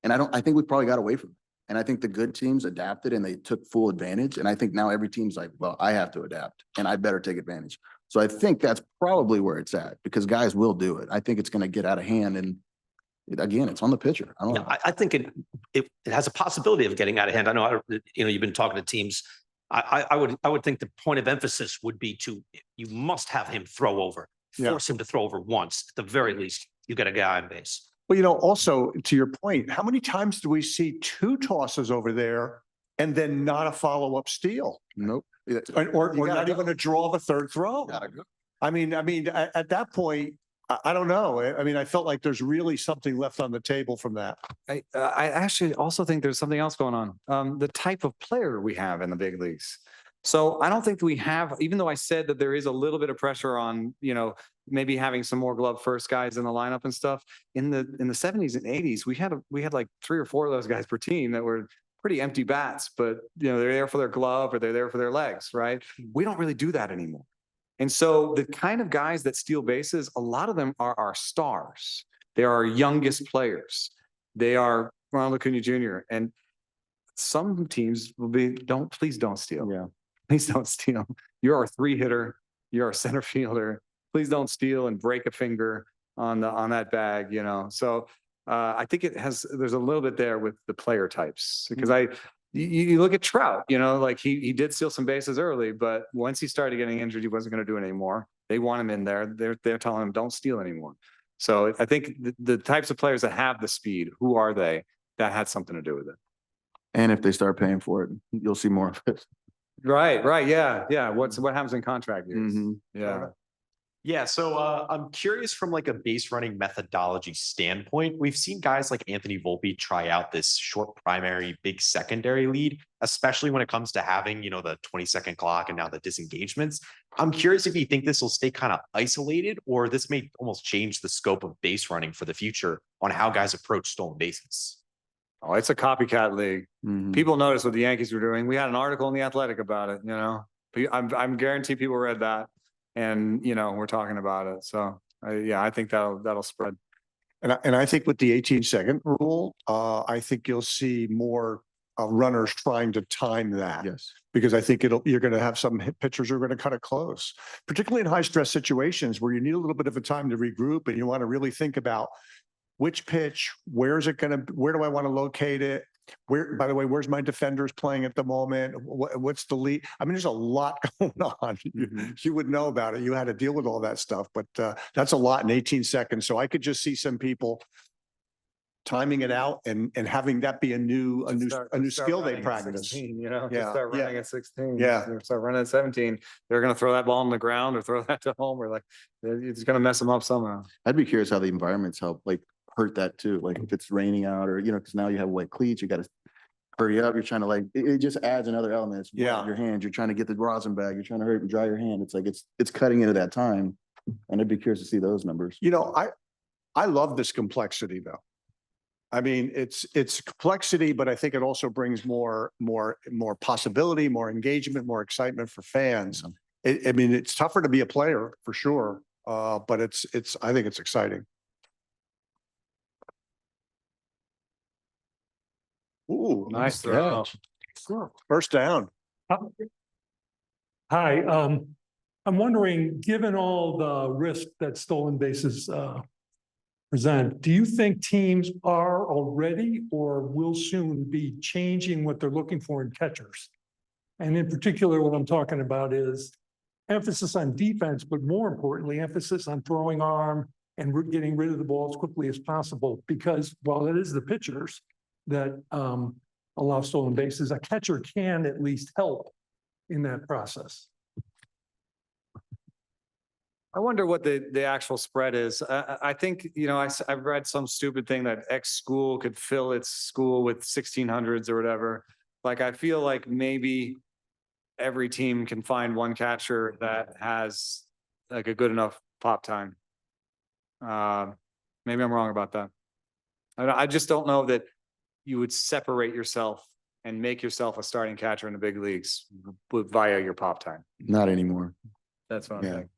And I think we probably got away from it. And I think the good teams adapted and they took full advantage. And I think now every team's like, well, I have to adapt and I better take advantage. So I think that's probably where it's at, because guys will do it. I think it's going to get out of hand, and again, it's on the pitcher. I don't know. I think it has a possibility of getting out of hand. I know, you know, you've been talking to teams. I would think the point of emphasis would be you must have him throw over, force him to throw over once. At the very least, you get a guy on base. Well, you know, also to your point, how many times do we see 2 tosses over there and then not a follow-up steal? Nope. Or not even a draw of a 3rd throw? I mean, at that point, I don't know. I mean, I felt like there's really something left on the table from that. I actually also think there's something else going on. The type of player we have in the big leagues. So I don't think we have, even though I said that there is a little bit of pressure on, you know, maybe having some more glove first guys in the lineup and stuff. In the 70s and 80s, we had like 3 or 4 of those guys per team that were pretty empty bats, but you know, they're there for their glove or they're there for their legs, right? We don't really do that anymore. And so the kind of guys that steal bases, a lot of them are our stars. They are our youngest players. They are Ronald Acuna Jr. And some teams will be, please don't steal. Yeah. Please don't steal. You're our 3-hitter. You're our center fielder. Please don't steal and break a finger on that bag, you know? So I think there's a little bit there with the player types, because you look at Trout, you know, like he did steal some bases early, but once he started getting injured, he wasn't going to do it anymore. They want him in there. They're telling him don't steal anymore. So I think the types of players that have the speed, who are they? That had something to do with it. And if they start paying for it, you'll see more of it. Right. Yeah. What happens in contract years? Yeah. Yeah, so I'm curious from like a base running methodology standpoint. We've seen guys like Anthony Volpe try out this short primary, big secondary lead, especially when it comes to having, you know, the 20-second clock and now the disengagements. I'm curious if you think this will stay kind of isolated, or this may almost change the scope of base running for the future on how guys approach stolen bases. Oh, it's a copycat league. People noticed what the Yankees were doing. We had an article in The Athletic about it, you know. I'm guaranteed people read that. And, you know, we're talking about it. So, yeah, I think that'll spread. And I think with the 18-second rule, I think you'll see more runners trying to time that. Yes. Because I think you're going to have some pitchers who are going to cut it close, particularly in high stress situations where you need a little bit of a time to regroup and you want to really think about which pitch, where do I want to locate it? By the way, where's my defenders playing at the moment? What's the lead? I mean, there's a lot going on. You would know about it. You had to deal with all that stuff, but that's a lot in 18 seconds. So I could just see some people timing it out and having that be a new skill they running at practice. 16, you know, Yeah, just start yeah. running at 16. Yeah. Or start running at 17. They're gonna throw that ball on the ground or throw that to home, or like, it's gonna mess them up somehow. I'd be curious how the environments help, like, hurt that too. Like if it's raining out or, because now you have wet cleats, you got to hurry up. You're trying to it just adds another element. It's wet in your hands. You're trying to get the rosin bag. You're trying to hurry up and dry your hand. It's like, it's cutting into that time. And I'd be curious to see those numbers. I love this complexity though. I mean, it's complexity, but I think it also brings more possibility, more engagement, more excitement for fans. I mean, it's tougher to be a player for sure. But I think it's exciting. Ooh, Nice throw. First down. Hi, I'm wondering, given all the risk that stolen bases present, do you think teams are already or will soon be changing what they're looking for in catchers? And in particular, what I'm talking about is emphasis on defense, but more importantly, emphasis on throwing arm and getting rid of the ball as quickly as possible. Because while it is the pitchers that allow stolen bases, a catcher can at least help in that process. I wonder what the actual spread is. I think, I've read some stupid thing that X school could fill its school with 1600s or whatever. Like, I feel like maybe every team can find one catcher that has like a good enough pop time. Maybe I'm wrong about that. I just don't know that you would separate yourself and make yourself a starting catcher in the big leagues via your pop time. Not anymore. That's what I'm saying.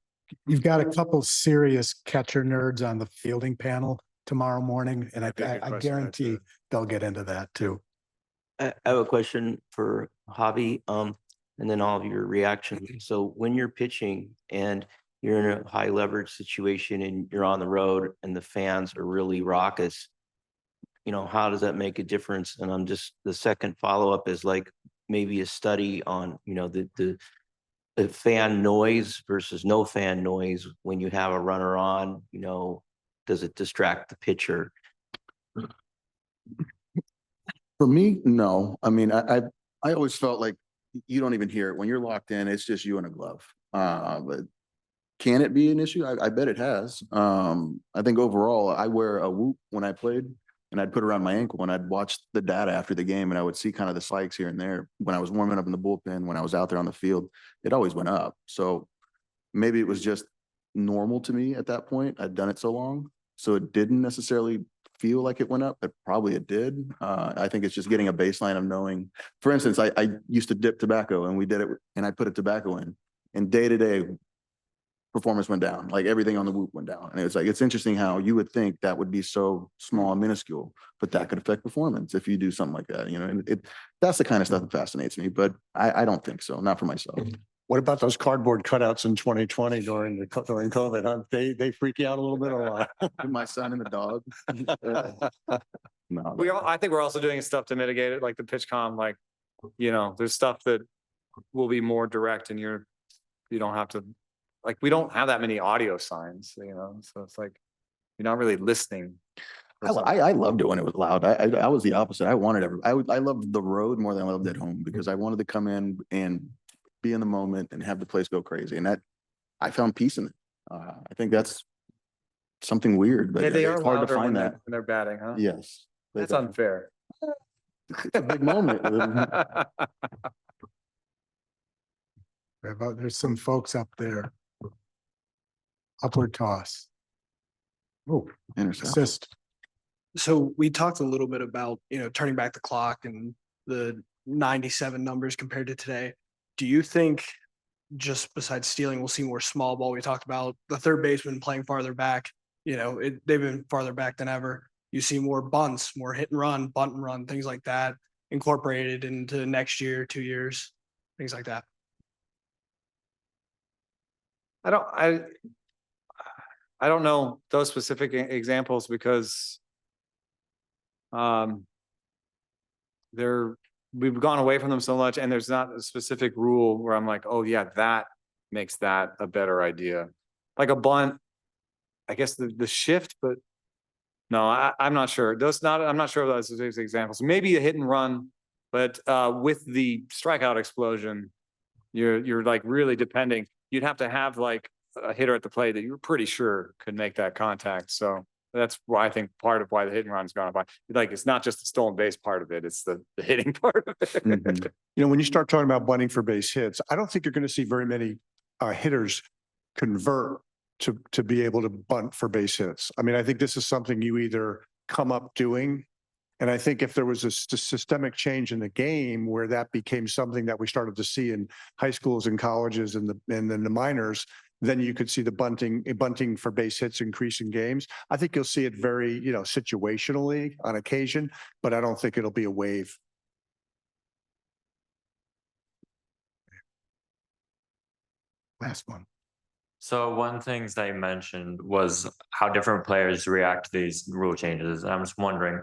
You've got a couple serious catcher nerds on the fielding panel tomorrow morning, and I guarantee they'll get into that too. I have a question for Javy, and then all of your reactions. So when you're pitching and you're in a high leverage situation and you're on the road and the fans are really raucous, how does that make a difference? And the second follow-up is like maybe a study on, the fan noise versus no fan noise when you have a runner on, does it distract the pitcher? For me, no. I mean, I always felt like you don't even hear it when you're locked in. It's just you and a glove. But can it be an issue? I bet it has. I think overall, I wear a whoop when I played, and I'd put it around my ankle, and I'd watch the data after the game, and I would see kind of the spikes here and there. When I was warming up in the bullpen, when I was out there on the field, it always went up. So maybe it was just normal to me at that point. I'd done it so long, so it didn't necessarily feel like it went up, but probably it did. I think it's just getting a baseline of knowing. For instance, I used to dip tobacco, and we did it, and I put a tobacco in, and day to day performance went down. Like everything on the whoop went down, and it's interesting how you would think that would be so small and minuscule, but that could affect performance if you do something like that. And that's the kind of stuff that fascinates me, but I don't think so, not for myself. What about those cardboard cutouts in 2020 during COVID? Huh? They freak you out a little bit or what? My son and the dog. No, I think we're also doing stuff to mitigate it, like the pitch comm, like, there's stuff that will be more direct, and you don't have to, like, we don't have that many audio signs, so it's like, you're not really listening. I loved it when it was loud. I was the opposite. I wanted I loved the road more than I loved at home, because I wanted to come in and be in the moment and have the place go crazy. And that I found peace in it. I think that's something weird, but They are it's hard to louder find when that. they're batting, huh? Yes. That's unfair. It's a big moment. There's some folks up there. Upward toss. Oh, Intercept. assist. So we talked a little bit about, turning back the clock and the 97 numbers compared to today. Do you think, just besides stealing, we'll see more small ball? We talked about the third baseman playing farther back. They've been farther back than ever. You see more bunts, more hit and run, bunt and run, things like that incorporated into next year, 2 years, things like that. I don't know those specific examples, because we've gone away from them so much, and there's not a specific rule where I'm like, oh yeah, that makes that a better idea. Like a bunt, I guess the shift, but No, I'm not sure. I'm not sure of those as examples. Maybe a hit and run, but with the strikeout explosion, you're like really depending. You'd have to have like a hitter at the plate that you're pretty sure could make that contact. So that's why I think part of why the hit and run's gone by. Like it's not just the stolen base part of it; it's the hitting part of it. You know, when you start talking about bunting for base hits, I don't think you're going to see very many hitters convert to be able to bunt for base hits. I mean, I think this is something you either come up doing. And I think if there was a systemic change in the game where that became something that we started to see in high schools and colleges and then the minors, then you could see the bunting for base hits increase in games. I think you'll see it very, situationally on occasion, but I don't think it'll be a wave. Last one. So one things that you mentioned was how different players react to these rule changes. And I'm just wondering,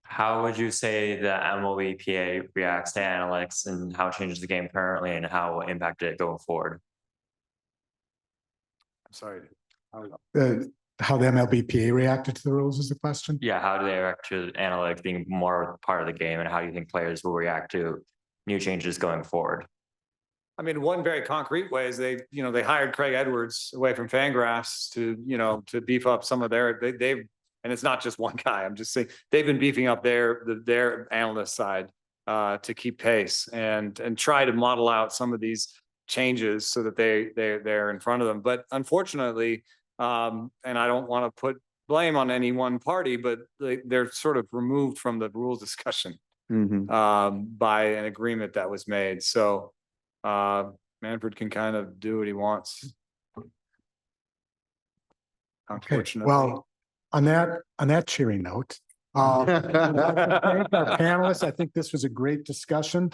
how would you say the MLBPA reacts to analytics and how it changes the game currently and how it will impact it going forward? I'm sorry. How the MLBPA reacted to the rules is the question? Yeah, how do they react to analytics being more part of the game and how do you think players will react to new changes going forward? I mean, one very concrete way is they hired Craig Edwards away from Fangraphs to beef up some of they've and it's not just one guy. I'm just saying they've been beefing up their analyst side to keep pace and try to model out some of these changes so that they're in front of them. But unfortunately, and I don't want to put blame on any one party, but they're sort of removed from the rules discussion by an agreement that was made. So Manfred can kind of do what he wants. Unfortunately. Well, on that cheering note, thank our panelists. I think this was a great discussion.